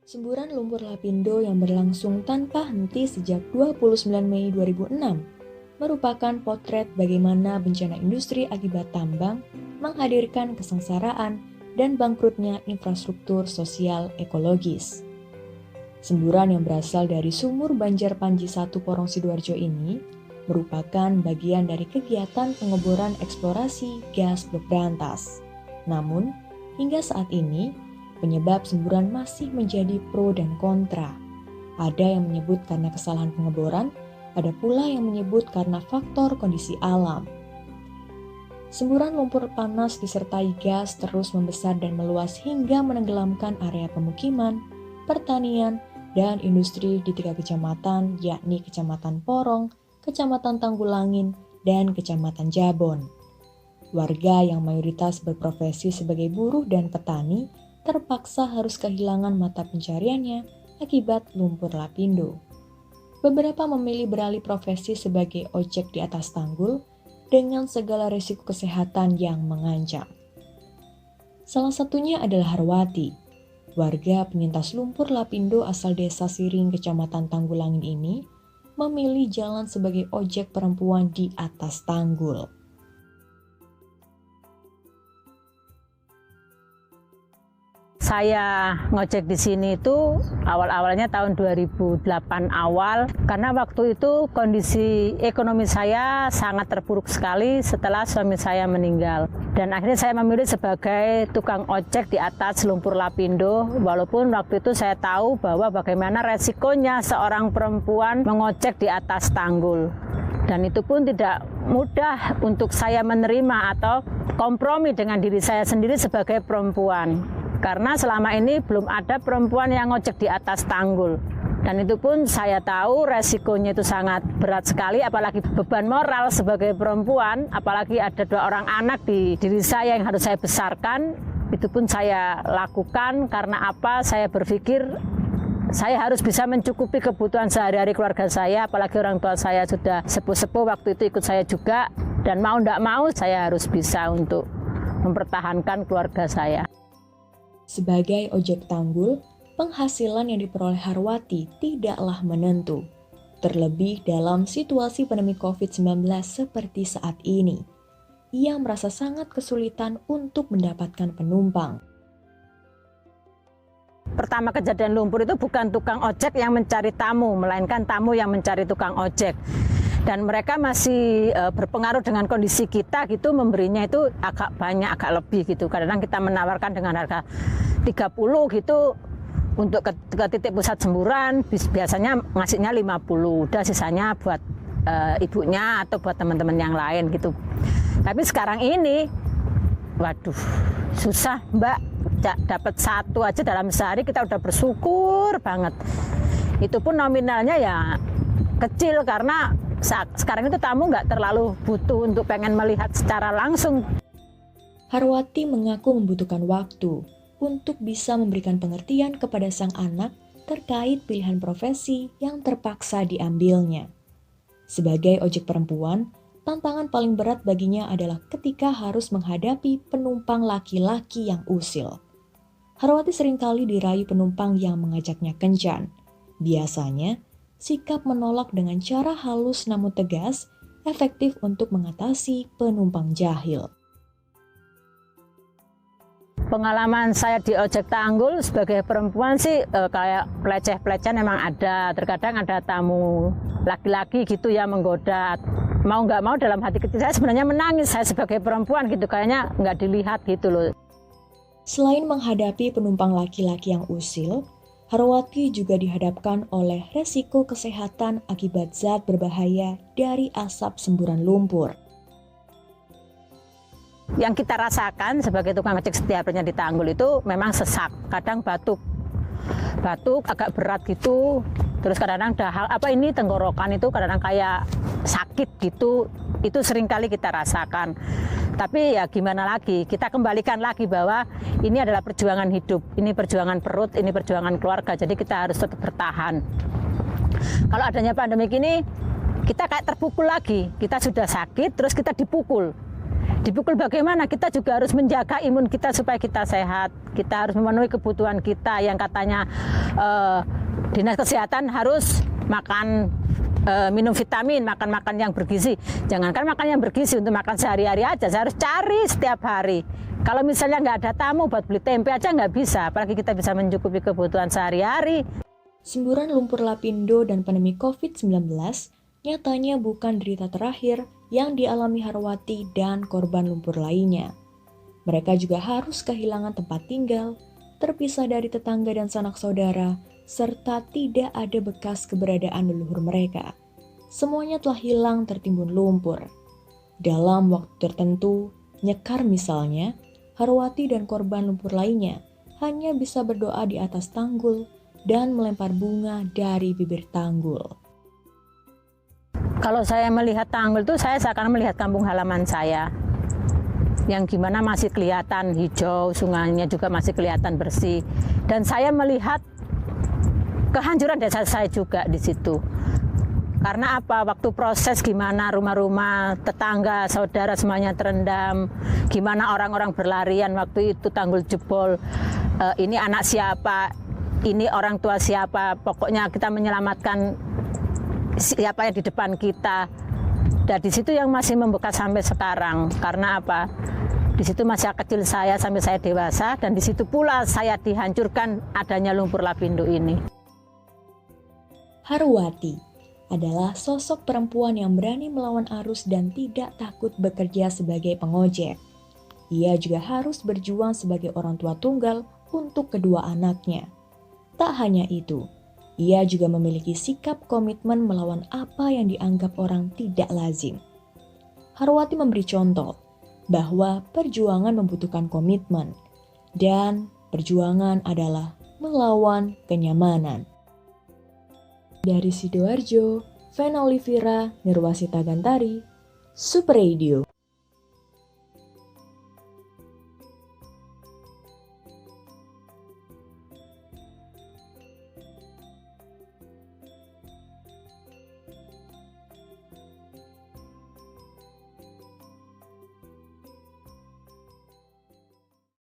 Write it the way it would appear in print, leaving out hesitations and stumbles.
Semburan lumpur lapindo yang berlangsung tanpa henti sejak 29 Mei 2006 merupakan potret bagaimana bencana industri akibat tambang menghadirkan kesengsaraan dan bangkrutnya infrastruktur sosial ekologis. Semburan yang berasal dari sumur Banjar Panji 1 Porong Sidoarjo ini merupakan bagian dari kegiatan pengeboran eksplorasi gas berantas. Namun, hingga saat ini, penyebab semburan masih menjadi pro dan kontra. Ada yang menyebut karena kesalahan pengeboran, ada pula yang menyebut karena faktor kondisi alam. Semburan lumpur panas disertai gas terus membesar dan meluas hingga menenggelamkan area pemukiman, pertanian, dan industri di 3 kecamatan, yakni Kecamatan Porong, Kecamatan Tanggulangin, dan Kecamatan Jabon. Warga yang mayoritas berprofesi sebagai buruh dan petani terpaksa harus kehilangan mata pencariannya akibat lumpur lapindo. Beberapa memilih beralih profesi sebagai ojek di atas tanggul dengan segala risiko kesehatan yang mengancam. Salah satunya adalah Harwati, warga penyintas lumpur lapindo asal desa Siring, Kecamatan Tanggulangin ini, memilih jalan sebagai ojek perempuan di atas tanggul. Saya ngojek di sini itu awal-awalnya tahun 2008 awal, karena waktu itu kondisi ekonomi saya sangat terpuruk sekali setelah suami saya meninggal. Dan akhirnya saya memilih sebagai tukang ojek di atas lumpur lapindo, walaupun waktu itu saya tahu bahwa bagaimana resikonya seorang perempuan mengojek di atas tanggul. Dan itu pun tidak mudah untuk saya menerima atau kompromi dengan diri saya sendiri sebagai perempuan. Karena selama ini belum ada perempuan yang ngojek di atas tanggul. Dan itu pun saya tahu resikonya itu sangat berat sekali, apalagi beban moral sebagai perempuan, apalagi ada 2 orang anak di diri saya yang harus saya besarkan. Itu pun saya lakukan karena apa? Saya berpikir saya harus bisa mencukupi kebutuhan sehari-hari keluarga saya, apalagi orang tua saya sudah sepuh-sepuh waktu itu ikut saya juga. Dan mau tidak mau saya harus bisa untuk mempertahankan keluarga saya. Sebagai ojek tanggul, penghasilan yang diperoleh Harwati tidaklah menentu, terlebih dalam situasi pandemi COVID-19 seperti saat ini. Ia merasa sangat kesulitan untuk mendapatkan penumpang. Pertama kejadian lumpur itu bukan tukang ojek yang mencari tamu, melainkan tamu yang mencari tukang ojek. Dan mereka masih berpengaruh dengan kondisi kita gitu, memberinya itu agak banyak, agak lebih gitu. Kadang kita menawarkan dengan harga 30 gitu untuk ke titik pusat semburan, biasanya ngasihnya 50, udah sisanya buat ibunya atau buat teman-teman yang lain gitu. Tapi sekarang ini, waduh, susah Mbak, dapat 1 aja dalam sehari kita udah bersyukur banget. Itu pun nominalnya ya kecil karena sekarang itu tamu nggak terlalu butuh untuk pengen melihat secara langsung. Harwati mengaku membutuhkan waktu untuk bisa memberikan pengertian kepada sang anak terkait pilihan profesi yang terpaksa diambilnya. Sebagai ojek perempuan, tantangan paling berat baginya adalah ketika harus menghadapi penumpang laki-laki yang usil. Harwati seringkali dirayu penumpang yang mengajaknya kencan. Biasanya, sikap menolak dengan cara halus namun tegas efektif untuk mengatasi penumpang jahil. Pengalaman saya di ojek tanggul sebagai perempuan sih kayak peleceh-pelecehan memang ada. Terkadang ada tamu laki-laki gitu ya menggoda. Mau nggak mau dalam hati kecil saya sebenarnya menangis, saya sebagai perempuan gitu, kayaknya nggak dilihat gitu loh. Selain menghadapi penumpang laki-laki yang usil, Harwati juga dihadapkan oleh resiko kesehatan akibat zat berbahaya dari asap semburan lumpur. Yang kita rasakan sebagai tukang ojek setiap harinya di tanggul itu memang sesak, kadang batuk agak berat gitu, terus kadang-kadang dahal, ini tenggorokan itu kadang-kadang kayak sakit gitu, itu seringkali kita rasakan. Tapi ya gimana lagi, kita kembalikan lagi bahwa ini adalah perjuangan hidup, ini perjuangan perut, ini perjuangan keluarga, jadi kita harus tetap bertahan. Kalau adanya pandemi ini, kita kayak terpukul lagi, kita sudah sakit, terus kita dipukul. Dipukul bagaimana? Kita juga harus menjaga imun kita supaya kita sehat. Kita harus memenuhi kebutuhan kita yang katanya Dinas Kesehatan harus makan minum vitamin, makan yang bergizi. Jangankan makan yang bergizi, untuk makan sehari-hari aja saya harus cari setiap hari. Kalau misalnya nggak ada tamu buat beli tempe aja nggak bisa, apalagi kita bisa mencukupi kebutuhan sehari-hari. Semburan lumpur lapindo dan pandemi COVID-19 nyatanya bukan derita terakhir yang dialami Harwati dan korban lumpur lainnya. Mereka juga harus kehilangan tempat tinggal, terpisah dari tetangga dan sanak saudara, serta tidak ada bekas keberadaan leluhur mereka. Semuanya telah hilang tertimbun lumpur. Dalam waktu tertentu, nyekar misalnya, Harwati dan korban lumpur lainnya hanya bisa berdoa di atas tanggul dan melempar bunga dari bibir tanggul. Kalau saya melihat tanggul itu saya seakan melihat kampung halaman saya. Yang gimana masih kelihatan hijau, sungainya juga masih kelihatan bersih. Dan saya melihat kehancuran desa saya juga di situ. Karena apa? Waktu proses gimana rumah-rumah, tetangga, saudara semuanya terendam. Gimana orang-orang berlarian waktu itu tanggul jebol. Ini anak siapa? Ini orang tua siapa? Pokoknya kita menyelamatkan siapa yang di depan kita. Dan di situ yang masih membekas sampai sekarang. Karena apa? Di situ masa kecil saya sampai saya dewasa, dan di situ pula saya dihancurkan adanya lumpur lapindo ini. Harwati adalah sosok perempuan yang berani melawan arus dan tidak takut bekerja sebagai pengojek. Ia juga harus berjuang sebagai orang tua tunggal untuk kedua anaknya. Tak hanya itu, ia juga memiliki sikap komitmen melawan apa yang dianggap orang tidak lazim. Harwati memberi contoh bahwa perjuangan membutuhkan komitmen dan perjuangan adalah melawan kenyamanan. Dari Sidoarjo, Vena Olivira, Nirwasita Gantari, Super Radio.